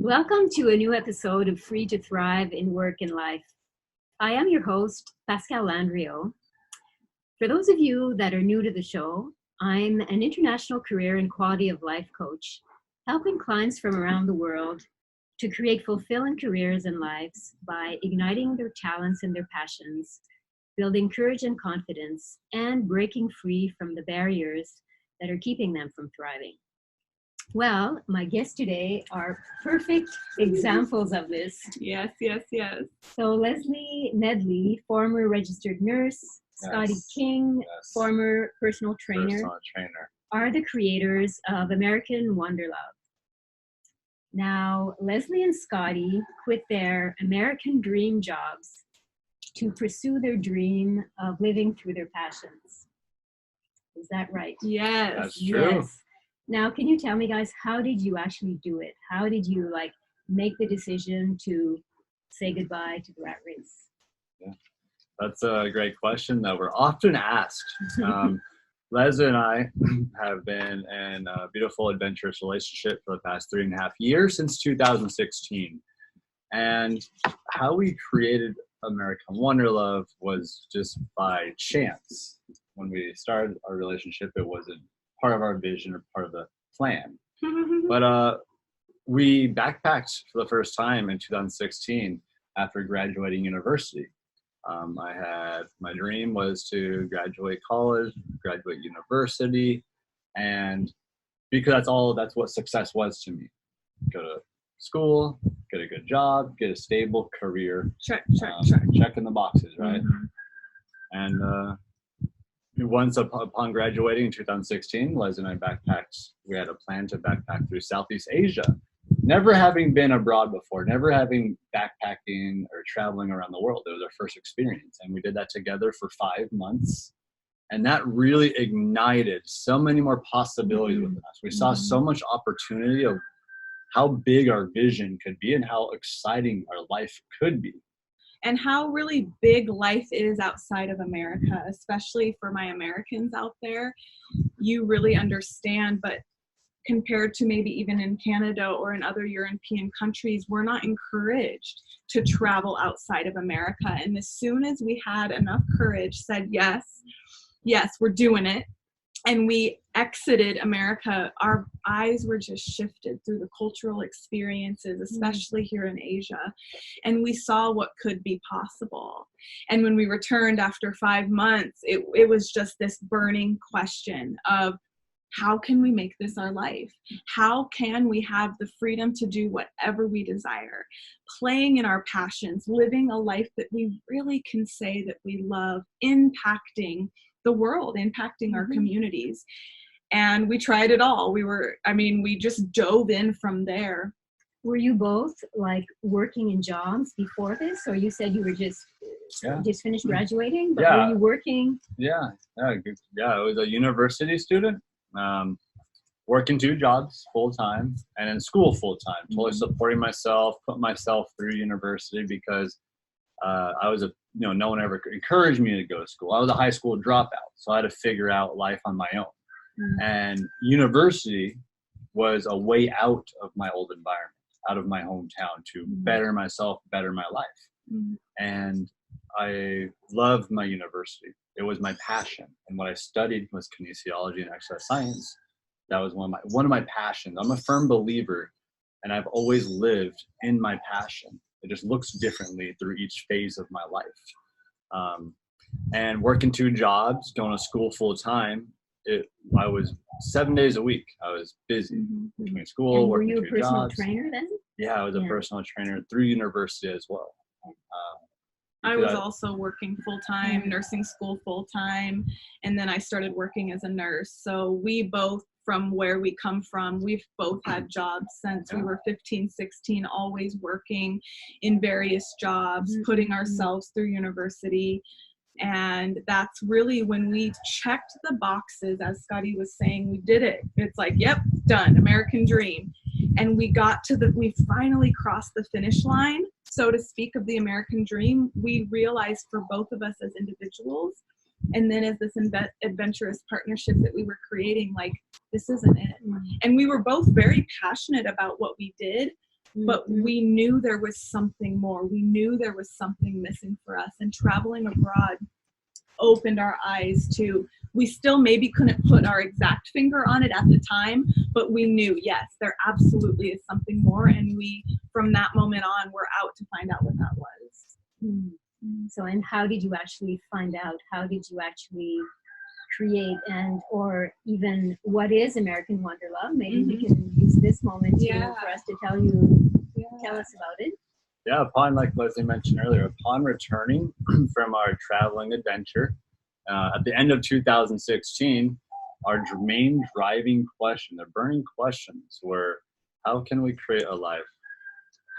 Welcome to a new episode of Free to Thrive in Work and Life. I am your host, Pascale Landriault. For those of you that are new to the show, I'm an international career and quality of life coach, helping clients from around the world to create fulfilling careers and lives by igniting their talents and their passions, building courage and confidence, and breaking free from the barriers that are keeping them from thriving. Well, my guests today are perfect examples of this. Yes. So Leslie Medley, former registered nurse, Scotty King, former personal trainer, are the creators of American Wanderlove. Now, Leslie and Scotty quit their American dream jobs to pursue their dream of living through their passions. Is that right? Yes. That's true. Yes. Now, can you tell me, guys, how did you actually do it? How did you make the decision to say goodbye to the rat race? Yeah, that's a great question that we're often asked. Leslie and I have been in a beautiful, adventurous relationship for the past 3.5 years, since 2016. And how we created American Wanderlove was just by chance. When we started our relationship, it wasn't part of our vision or part of the plan. But we backpacked for the first time in 2016 after graduating university. My dream was to graduate college, graduate university, and because that's what success was to me. Go to school, get a good job, get a stable career. Check. Checking the boxes, right? And once upon graduating in 2016, Les and I backpacked. We had a plan to backpack through Southeast Asia. Never having been abroad before, never having backpacking or traveling around the world. It was our first experience. And we did that together for 5 months. And that really ignited so many more possibilities within us. We saw so much opportunity of how big our vision could be and how exciting our life could be. And how really big life is outside of America, especially for my Americans out there. You really understand, but compared to maybe even in Canada or in other European countries, we're not encouraged to travel outside of America. And as soon as we had enough courage, said, yes, we're doing it, and we exited America, our eyes were just shifted through the cultural experiences, especially here in Asia. And we saw what could be possible. And when we returned after 5 months, it was just this burning question of, how can we make this our life? How can we have the freedom to do whatever we desire? Playing in our passions, living a life that we really can say that we love, impacting the world, impacting our communities. And we tried it all. We just dove in from there. Were you both working in jobs before this? Or you said you were just finished graduating, but were you working? Yeah. I was a university student, working 2 jobs full-time and in school full-time, totally supporting myself, put myself through university because I was no one ever encouraged me to go to school. I was a high school dropout, so I had to figure out life on my own. And university was a way out of my old environment, out of my hometown, to better myself, better my life. And I loved my university. It was my passion. And what I studied was kinesiology and exercise science. That was one of my passions. I'm a firm believer, and I've always lived in my passion. It just looks differently through each phase of my life. And working 2 jobs, going to school full time, I was 7 days a week. I was busy between school, and working 2 Were jobs. you a personal trainer then? Yeah, I was a personal trainer through university as well. I was also working full-time, nursing school full-time, and then I started working as a nurse. So we both, from where we come from, we've both had jobs since we were 15, 16, always working in various jobs, putting ourselves through university. And that's really when we checked the boxes, as Scotty was saying, we did it. It's like, yep, done, American dream. And we finally crossed the finish line, so to speak, of the American dream. We realized for both of us as individuals, and then as this adventurous partnership that we were creating, this isn't it. And we were both very passionate about what we did, but we knew there was something more. We knew there was something missing for us, and traveling abroad opened our eyes to, we still maybe couldn't put our exact finger on it at the time, but we knew, yes, there absolutely is something more. And we, from that moment on, we're out to find out what that was. So, and how did you actually find out? How did you actually create, and or even what is American Wanderlove? Maybe we can use this moment for us to tell us about it. Yeah, upon, like Leslie mentioned earlier, upon returning from our traveling adventure at the end of 2016, our main driving question, the burning questions were, how can we create a life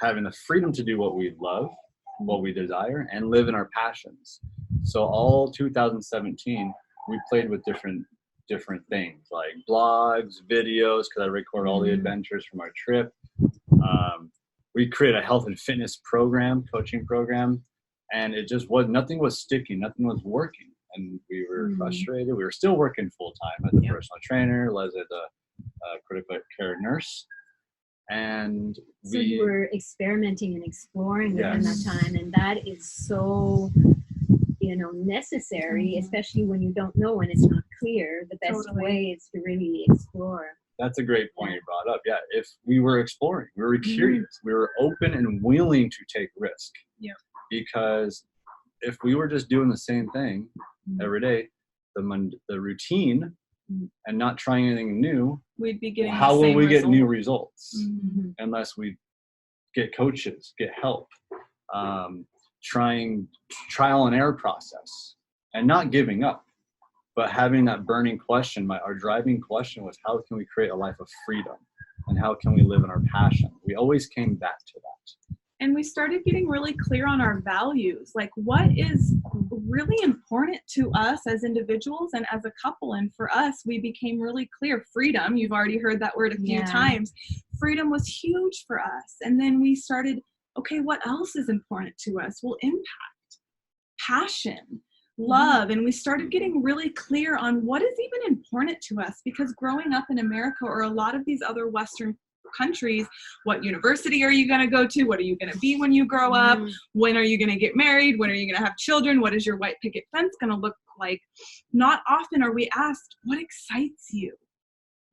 having the freedom to do what we love, what we desire, and live in our passions? So all 2017, we played with different things like blogs, videos, because I record all the adventures from our trip. We created a health and fitness program, coaching program, and it just was, nothing was sticking, nothing was working. And we were frustrated. We were still working full time as a personal trainer, Les as a critical care nurse. And so you were experimenting and exploring within that time, and that is so, necessary, especially when you don't know, when it's not clear. The best way is to really explore. That's a great point you brought up. Yeah, if we were exploring, we were curious, we were open and willing to take risk. Yeah. Because if we were just doing the same thing every day, the routine, and not trying anything new, we'd be getting how will we get new results unless we get coaches, get help, trying trial and error process, and not giving up, but having that burning question. Our driving question was, how can we create a life of freedom, and how can we live in our passion? We always came back to that. And we started getting really clear on our values, like what is really important to us as individuals and as a couple. And for us, we became really clear. Freedom, you've already heard that word a few times. Freedom was huge for us. And then we started, okay, what else is important to us? Well, impact, passion, love. And we started getting really clear on what is even important to us, because growing up in America or a lot of these other Western countries, what university are you going to go to? What are you going to be when you grow up? When are you going to get married? When are you going to have children? What is your white picket fence going to look like? Not often are we asked, what excites you?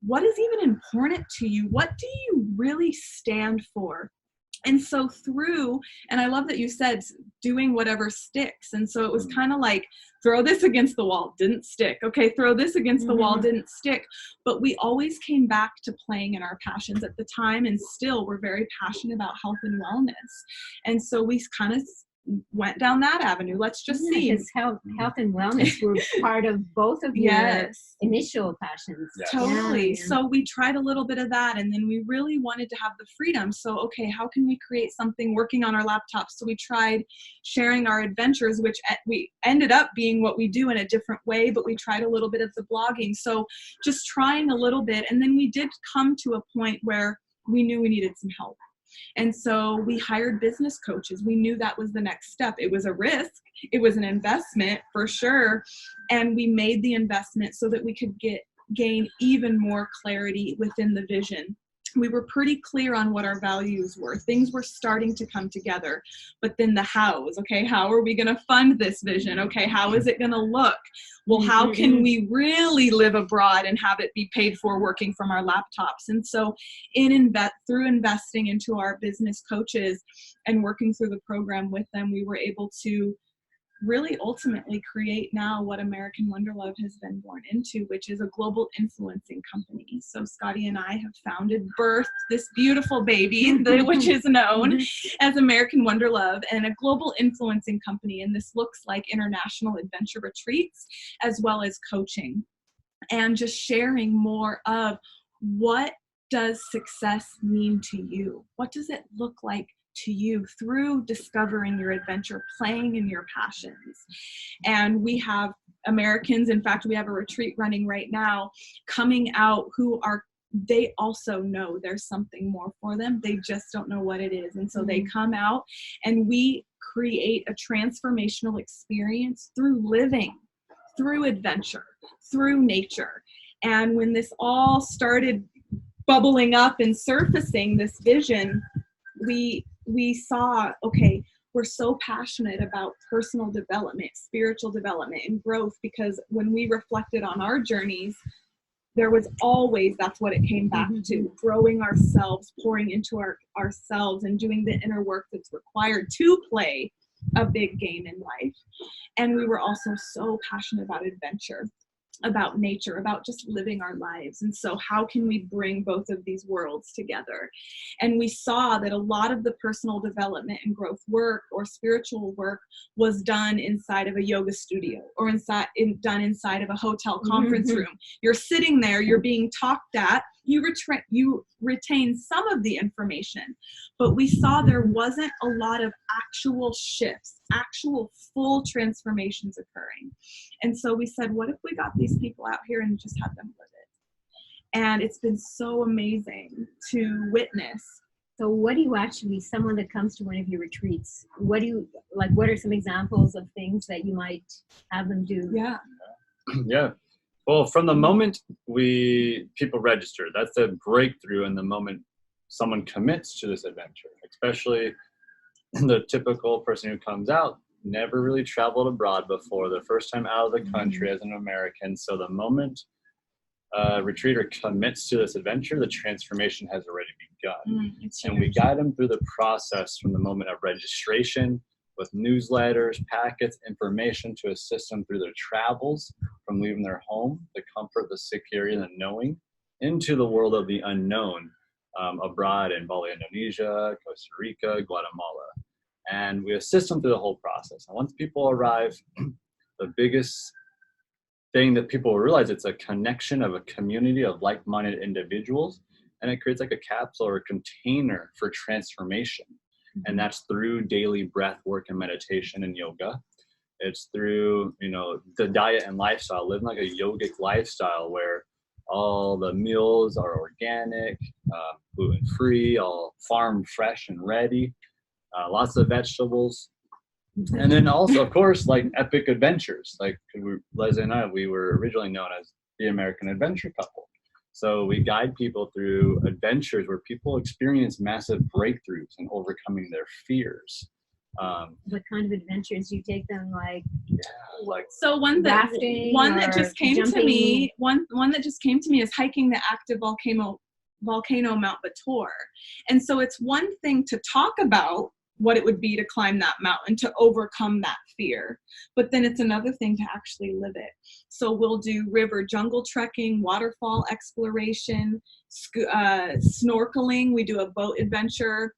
What is even important to you? What do you really stand for? And so through, and I love that you said doing whatever sticks. And so it was kind of like, throw this against the wall, didn't stick. Okay, throw this against the wall, didn't stick. But we always came back to playing in our passions at the time, and still we're very passionate about health and wellness. And so we kind of went down that avenue. Let's just see. Because health and wellness were part of both of your initial passions. Totally. So we tried a little bit of that, and then we really wanted to have the freedom. So, okay, how can we create something working on our laptops? So we tried sharing our adventures, which we ended up being what we do in a different way, but we tried a little bit of the blogging. So just trying a little bit. And then we did come to a point where we knew we needed some help. And so we hired business coaches. We knew that was the next step. It was a risk. It was an investment for sure. And we made the investment so that we could gain even more clarity within the vision. We were pretty clear on what our values were. Things were starting to come together. But then the hows, okay, how are we going to fund this vision? Okay, how is it going to look? Well, how can we really live abroad and have it be paid for working from our laptops? And so through investing into our business coaches and working through the program with them, we were able to really ultimately create now what American Wanderlove has been born into, which is a global influencing company. So Scotty and I have birthed this beautiful baby, which is known as American Wanderlove, and a global influencing company. And this looks like international adventure retreats, as well as coaching, and just sharing more of what does success mean to you? What does it look like to you through discovering your adventure, playing in your passions? And we have Americans, in fact, we have a retreat running right now, coming out they also know there's something more for them. They just don't know what it is. And so they come out, and we create a transformational experience through living, through adventure, through nature. And when this all started bubbling up and surfacing, this vision, we saw, okay, we're so passionate about personal development, spiritual development, and growth, because when we reflected on our journeys, there was always, that's what it came back to, growing ourselves, pouring into ourselves, and doing the inner work that's required to play a big game in life. And we were also so passionate about adventure, about nature, about just living our lives. And so how can we bring both of these worlds together? And we saw that a lot of the personal development and growth work or spiritual work was done inside of a yoga studio or done inside of a hotel conference room. You're sitting there, you're being talked at, you retain some of the information, but we saw there wasn't a lot of actual shifts, actual full transformations occurring. And so we said, what if we got these people out here and just had them live it? And it's been so amazing to witness. So what do you actually, someone that comes to one of your retreats, what are some examples of things that you might have them do? Yeah. Well, from the moment people register, that's a breakthrough in the moment someone commits to this adventure, especially the typical person who comes out, never really traveled abroad before, the first time out of the country as an American. So the moment a retreater commits to this adventure, the transformation has already begun. And we guide them through the process from the moment of registration with newsletters, packets, information to assist them through their travels from leaving their home, the comfort, the security, and the knowing, into the world of the unknown, abroad in Bali, Indonesia, Costa Rica, Guatemala. And we assist them through the whole process. And once people arrive, the biggest thing that people will realize, it's a connection of a community of like-minded individuals, and it creates like a capsule or a container for transformation. And that's through daily breath work and meditation and yoga. It's through, the diet and lifestyle, living like a yogic lifestyle where all the meals are organic, gluten-free, all farm fresh and ready, lots of vegetables. And then also, of course, like epic adventures. Like Leslie and I, we were originally known as the American Adventure Couple. So we guide people through adventures where people experience massive breakthroughs and overcoming their fears. What kind of adventures do you take them? So one that just came to me is hiking the active volcano Mount Batur. And so it's one thing to talk about what it would be to climb that mountain, to overcome that fear. But then it's another thing to actually live it. So we'll do river jungle trekking, waterfall exploration, snorkeling. We do a boat adventure,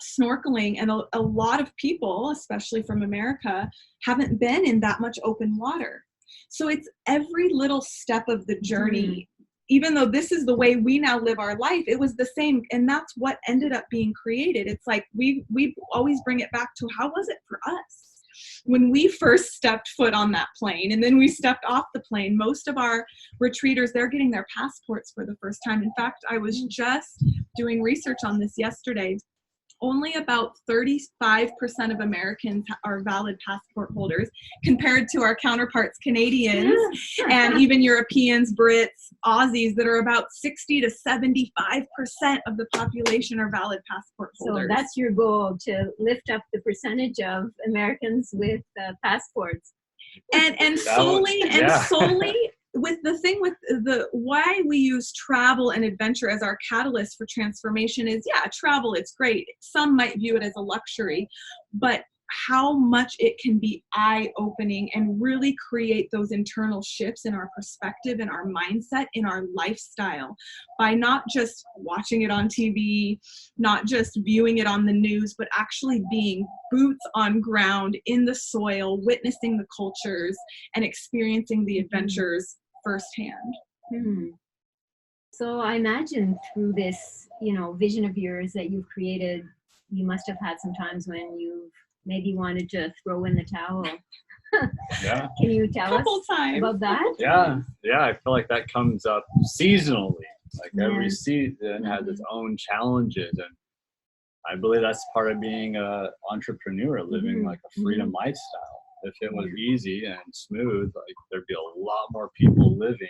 snorkeling. And a lot of people, especially from America, haven't been in that much open water. So it's every little step of the journey. Even though this is the way we now live our life, it was the same. And that's what ended up being created. It's like we always bring it back to, how was it for us when we first stepped foot on that plane, and then we stepped off the plane? Most of our retreaters, they're getting their passports for the first time. In fact, I was just doing research on this yesterday. Only about 35% of Americans are valid passport holders compared to our counterparts, Canadians, and even Europeans, Brits, Aussies, that are about 60 to 75% of the population are valid passport holders. So that's your goal, to lift up the percentage of Americans with passports. And solely with the thing with why we use travel and adventure as our catalyst for transformation is, travel, it's great. Some might view it as a luxury, but how much it can be eye-opening and really create those internal shifts in our perspective, in our mindset, in our lifestyle, by not just watching it on TV, not just viewing it on the news, but actually being boots on ground in the soil, witnessing the cultures and experiencing the adventures firsthand. So I imagine through this, vision of yours that you've created, you must have had some times when you've maybe wanted to throw in the towel. Yeah. Can you tell us about that? Yeah. I feel like that comes up seasonally. Like every season has its own challenges, and I believe that's part of being an entrepreneur, living like a freedom lifestyle. If it was easy and smooth, like there'd be a lot more people living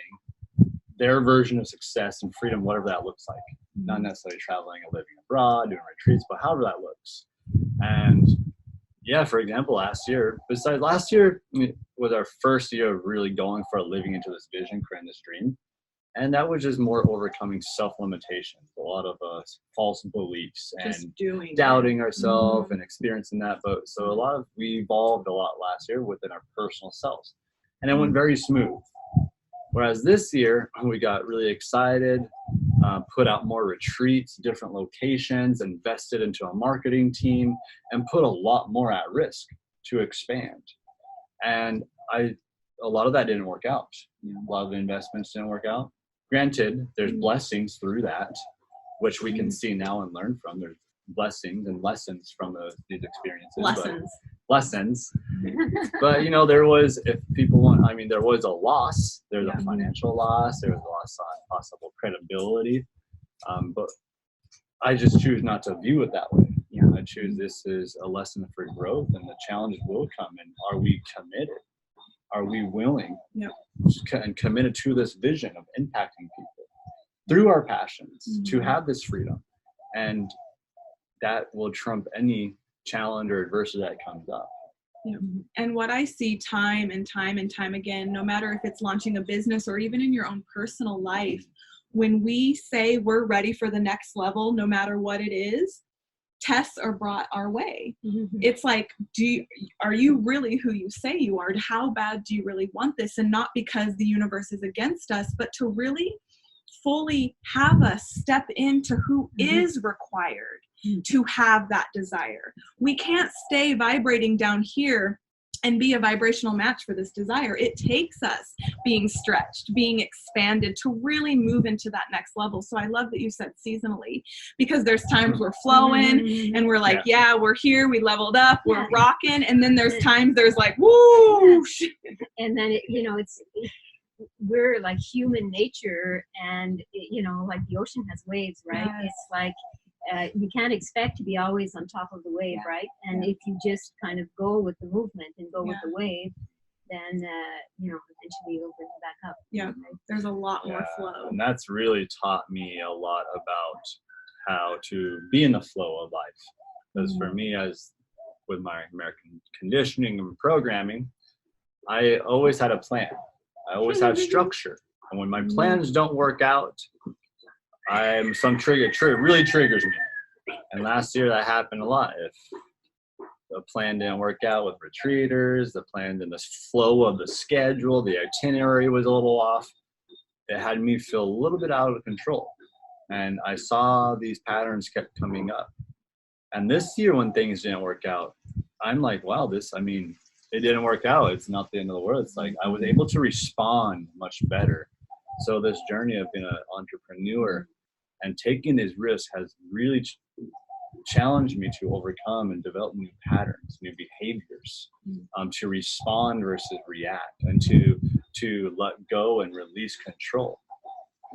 their version of success and freedom, whatever that looks like. not necessarily traveling and living abroad, doing retreats, but however that looks. And yeah, for example, last year was our first year of really going for living into this vision, creating this dream. And that was just more overcoming self-limitations, a lot of false beliefs and doubting ourselves and experiencing that. But so we evolved a lot last year within our personal selves, and it went very smooth. Whereas this year, we got really excited, put out more retreats, different locations, invested into a marketing team, and put a lot more at risk to expand. And a lot of that didn't work out. A lot of the investments didn't work out. Granted, there's blessings through that, which we can see now and learn from. There's blessings and lessons from these experiences. Lessons. But, there was, there was a loss. There's a financial loss. There was a loss on possible credibility. But I just choose not to view it that way. I choose this is a lesson for growth, and the challenges will come. And are we committed? Are we willing and committed to this vision of impacting people through our passions to have this freedom? And that will trump any challenge or adversity that comes up. And what I see time and time and time again, no matter if it's launching a business or even in your own personal life, when we say we're ready for the next level, no matter what it is, tests are brought our way. It's like, are you really who you say you are? How bad do you really want this? And not because the universe is against us, but to really fully have us step into who is required to have that desire. We can't stay vibrating down here and be a vibrational match for this desire. It takes us being stretched, being expanded to really move into that next level. So I love that you said seasonally, because there's times we're flowing and we're like, we're here, we leveled up, we're rocking. And then there's times there's like, whoo. And then, we're like human nature, and, like the ocean has waves, right? Yes. It's like, you can't expect to be always on top of the wave, right? And if you just kind of go with the movement and go with the wave, then, eventually you'll bring it back up. Yeah, right? There's a lot more flow. And that's really taught me a lot about how to be in the flow of life. Because for me, as with my American conditioning and programming, I always had a plan. I always had structure. And when my plans don't work out, some really triggers me. And last year that happened a lot. If the plan didn't work out with retreaters, the plan and the flow of the schedule, the itinerary was a little off, it had me feel a little bit out of control. And I saw these patterns kept coming up. And this year when things didn't work out, I'm like, wow, it didn't work out. It's not the end of the world. It's like I was able to respond much better. So this journey of being an entrepreneur and taking these risks has really challenged me to overcome and develop new patterns, new behaviors, to respond versus react, and to let go and release control.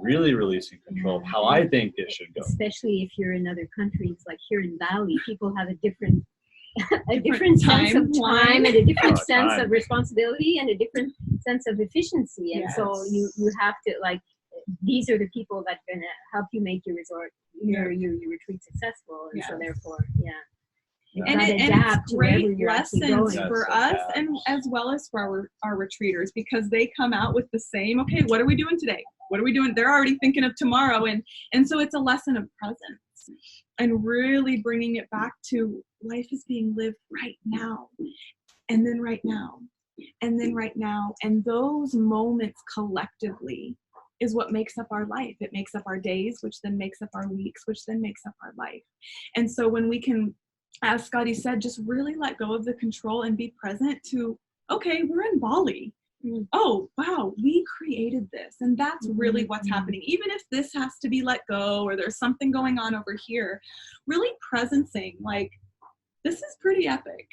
Really releasing control of how I think it should go. Especially if you're in other countries, like here in Bali, people have a different sense of time and a different sense of responsibility and a different sense of efficiency. And so you have to, like, these are the people that are going to help you make your retreat successful. And so therefore, and it's great lessons for us and as well as for our retreaters, because they come out with the same, okay, what are we doing today? What are we doing? They're already thinking of tomorrow. And so it's a lesson of presence and really bringing it back to life is being lived right now, and then right now, and then right now. And those moments collectively is what makes up our life. It makes up our days, which then makes up our weeks, which then makes up our life. And so when we can, as Scotty said, just really let go of the control and be present to, okay, we're in Bali. Oh, wow, we created this. And that's really what's happening. Even if this has to be let go or there's something going on over here, really presencing, like, this is pretty epic.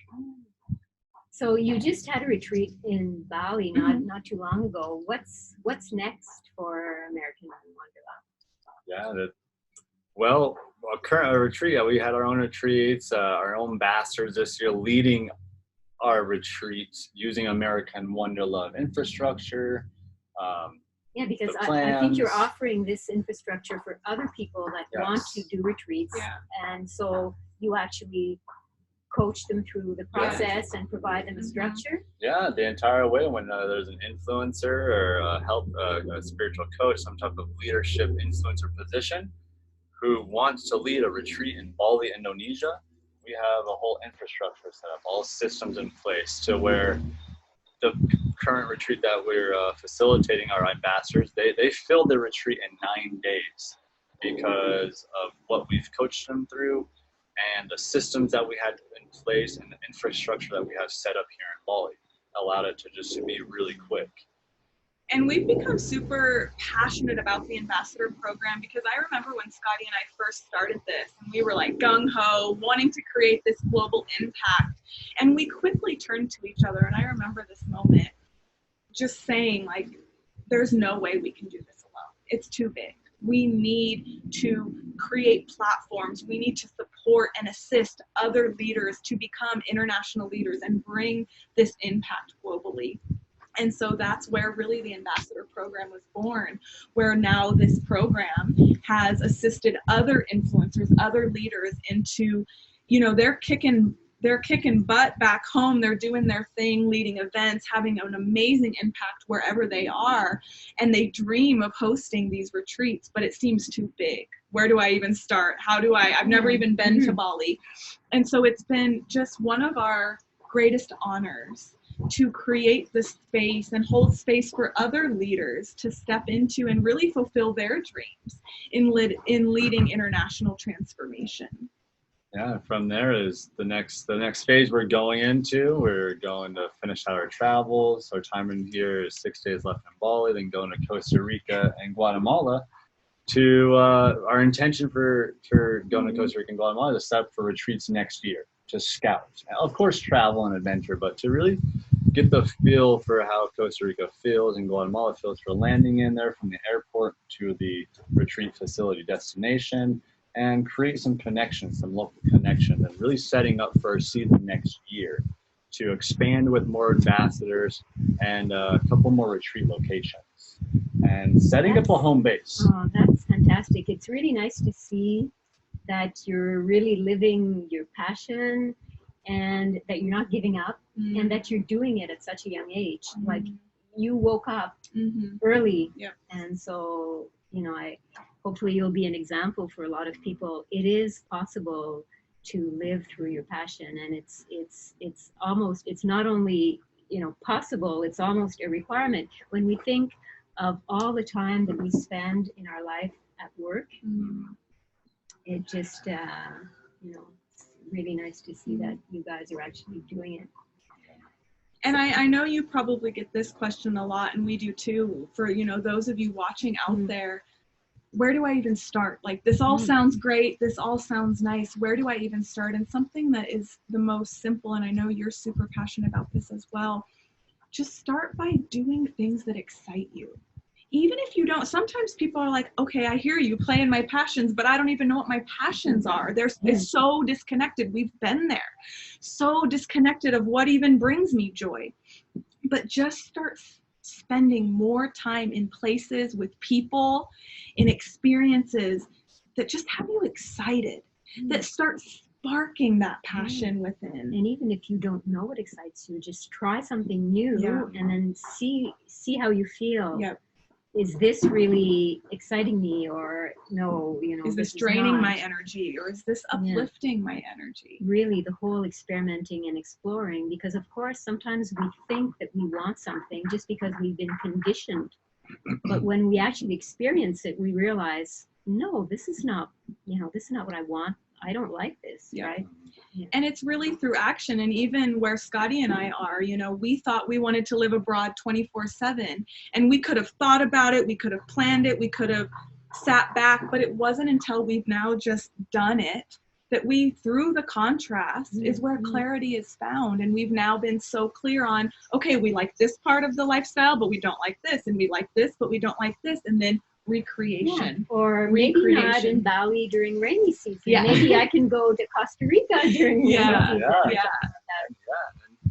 So you just had a retreat in Bali not too long ago. What's next for American Wanderlove? Our retreat, we had our own retreats, our own ambassadors this year leading our retreats using American Wanderlove infrastructure. Yeah, because the I think you're plans. offering this infrastructure for other people that want to do retreats. Yeah. And so you actually coach them through the process and provide them a structure. Yeah, the entire way. When there's an influencer or a spiritual coach, some type of leadership influencer position, who wants to lead a retreat in Bali, Indonesia, we have a whole infrastructure set up, all systems in place to where the current retreat that we're facilitating, our ambassadors, they filled the retreat in 9 days because of what we've coached them through and the systems that we had in place and the infrastructure that we have set up here in Bali allowed it to just be really quick. And we've become super passionate about the ambassador program because I remember when Scotty and I first started this and we were like gung-ho, wanting to create this global impact. And we quickly turned to each other. And I remember this moment just saying, like, there's no way we can do this alone. It's too big. We need to create platforms. We need to support and assist other leaders to become international leaders and bring this impact globally. And so that's where really the ambassador program was born, where now this program has assisted other influencers, other leaders into, you know, they're kicking butt back home. They're doing their thing, leading events, having an amazing impact wherever they are. And they dream of hosting these retreats, but it seems too big. Where do I even start? I've never even been to Bali. And so it's been just one of our greatest honors to create the space and hold space for other leaders to step into and really fulfill their dreams in leading international transformation. Yeah, from there is the next phase we're going into. We're going to finish out our travels. Our time in here is 6 days left in Bali, then going to Costa Rica and Guatemala. To our intention for going to Costa Rica and Guatemala is to set up for retreats next year, to scout. Of course, travel and adventure, but to really get the feel for how Costa Rica feels and Guatemala feels for landing in there from the airport to the retreat facility destination, and create some connections, some local connections, and really setting up for our season next year to expand with more ambassadors and a couple more retreat locations and setting up a home base. Oh, that's fantastic. It's really nice to see that you're really living your passion and that you're not giving up and that you're doing it at such a young age. Like, you woke up early. And so, you know, hopefully you'll be an example for a lot of people. It is possible to live through your passion, and it's not only, you know, possible, it's almost a requirement. When we think of all the time that we spend in our life at work, it just, you know, it's really nice to see that you guys are actually doing it. And I know you probably get this question a lot, and we do too, for, you know, those of you watching out there, where do I even start? Like, this all sounds great. This all sounds nice. Where do I even start? And something that is the most simple, and I know you're super passionate about this as well, just start by doing things that excite you. Even if you don't, sometimes people are like, okay, I hear you playing my passions, but I don't even know what my passions are. It's so disconnected. We've been there. So disconnected of what even brings me joy. But just start spending more time in places with people, in experiences that just have you excited, that start sparking that passion within. And even if you don't know what excites you, just try something new and then see how you feel. Is this really exciting me, or no, you know, is this draining my energy, or is this uplifting my energy? Really, the whole experimenting and exploring, because of course sometimes we think that we want something just because we've been conditioned, but when we actually experience it, we realize, no, this is not what I want. I don't like this, right? And it's really through action. And even where Scotty and I are, you know, we thought we wanted to live abroad 24/7, and we could have thought about it, we could have planned it, we could have sat back, but it wasn't until we've now just done it that we, through the contrast, is where clarity is found. And we've now been so clear on, okay, we like this part of the lifestyle, but we don't like this, and we like this, but we don't like this, and then recreation. Or maybe not in Bali during rainy season. Maybe I can go to Costa Rica during rainy season. And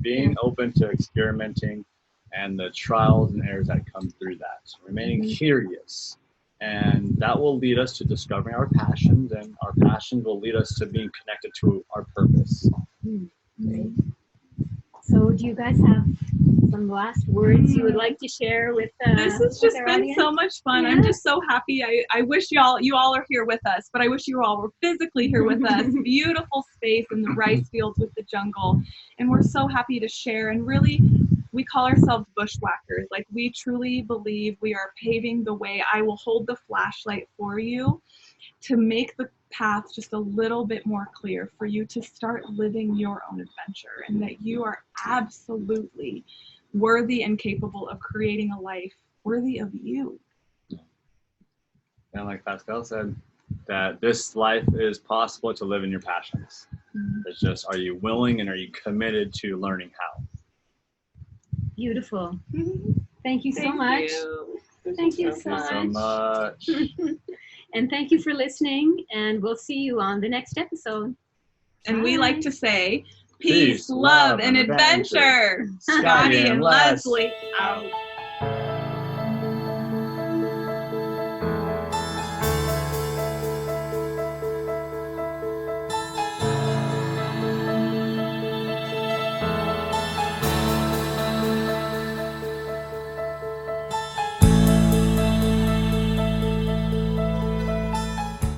being open to experimenting and the trials and errors that come through that. So remaining curious. And that will lead us to discovering our passions, and our passions will lead us to being connected to our purpose. Great. So do you guys have some last words you would like to share with this has just our been audience? so much fun. Yeah. I'm just so happy. I wish you all are here with us, but I wish you all were physically here with us. Beautiful space in the rice fields with the jungle, and we're so happy to share. And really, we call ourselves bushwhackers. Like, we truly believe we are paving the way. I will hold the flashlight for you to make the path just a little bit more clear for you to start living your own adventure, and that you are absolutely worthy and capable of creating a life worthy of you. And like Pascale said, that this life is possible to live in your passions. It's just, are you willing and are you committed to learning how? Beautiful. Thank you so much. Thank you so much. And thank you for listening, and we'll see you on the next episode. And Bye. we like to say, peace, love, and adventure. Scotty and Leslie out.